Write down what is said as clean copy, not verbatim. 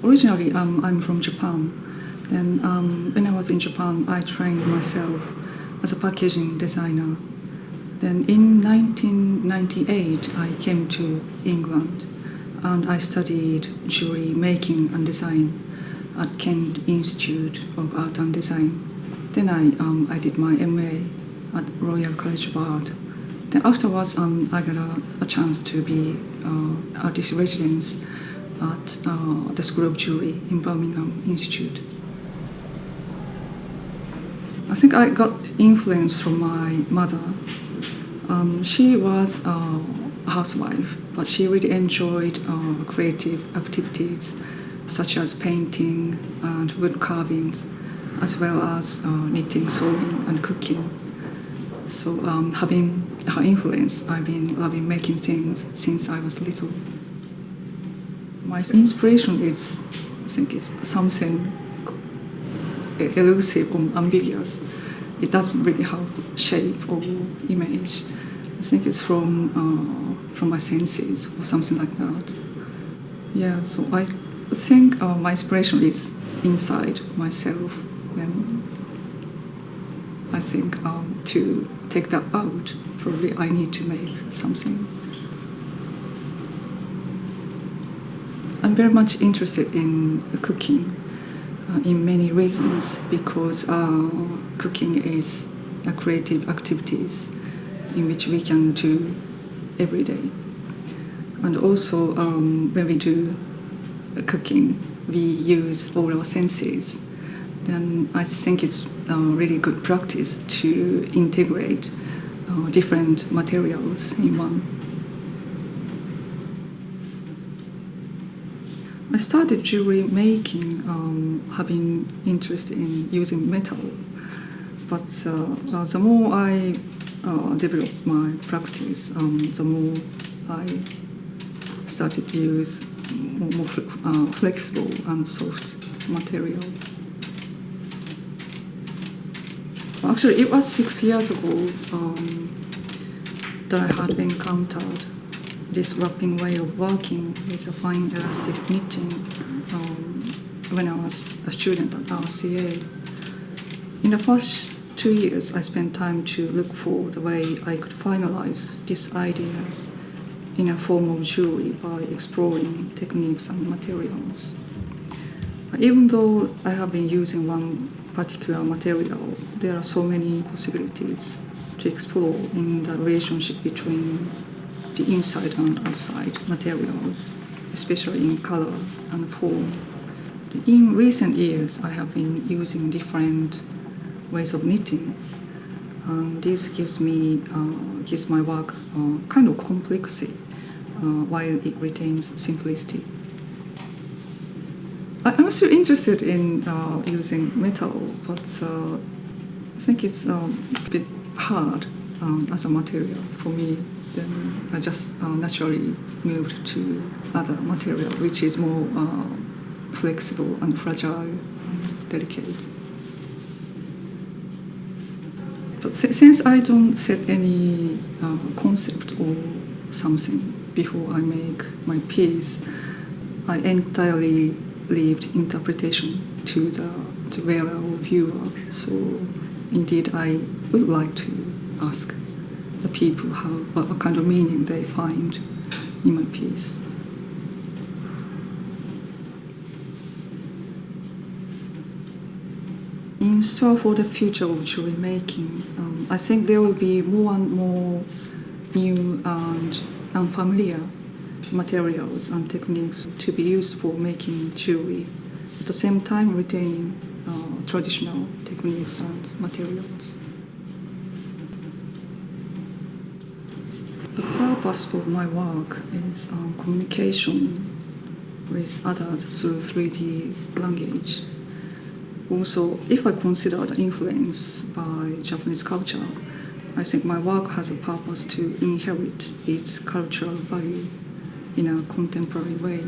Originally, I'm from Japan. Then when I was in Japan, I trained myself as a packaging designer. Then in 1998, I came to England and I studied jewelry making and design at Kent Institute of Art and Design. Then I did my MA at Royal College of Art. Then afterwards, I got a chance to be artist residence at the School of Jewelry in Birmingham Institute. I think I got influence from my mother. She was a housewife, but she really enjoyed creative activities such as painting and wood carvings, as well as knitting, sewing, and cooking. So having her influence, I've been loving making things since I was little. My inspiration is, I think, it's something elusive or ambiguous. It doesn't really have shape or image. I think it's from my senses or something like that. Yeah, so I think my inspiration is inside myself, and I think to take that out, probably I need to make something. I'm very much interested in cooking in many reasons, because cooking is a creative activities in which we can do every day. And also when we do cooking, we use all our senses. Then I think it's a really good practice to integrate different materials in one. I started jewelry making having interest in using metal, but the more I developed my practice, the more I started to use more flexible and soft material. Actually, it was 6 years ago that I had encountered this wrapping way of working with a fine elastic knitting when I was a student at RCA. In the first 2 years, I spent time to look for the way I could finalize this idea in a form of jewelry by exploring techniques and materials. Even though I have been using one particular material, there are so many possibilities to explore in the relationship between the inside and outside materials, especially in color and form. In recent years, I have been using different ways of knitting, and this gives my work kind of complexity while it retains simplicity. I'm still interested in using metal, but I think it's a bit hard as a material for me. Then I just naturally moved to other material, which is more flexible and fragile and delicate. But since I don't set any concept or something before I make my piece, I entirely leave interpretation to the wearer or viewer. So indeed, I would like to ask the people what kind of meaning they find in my piece. In store for the future of jewelry making, I think there will be more and more new and unfamiliar materials and techniques to be used for making jewelry, at the same time retaining traditional techniques and materials. The purpose of my work is communication with others through 3D language. Also, if I consider the influence by Japanese culture, I think my work has a purpose to inherit its cultural value in a contemporary way.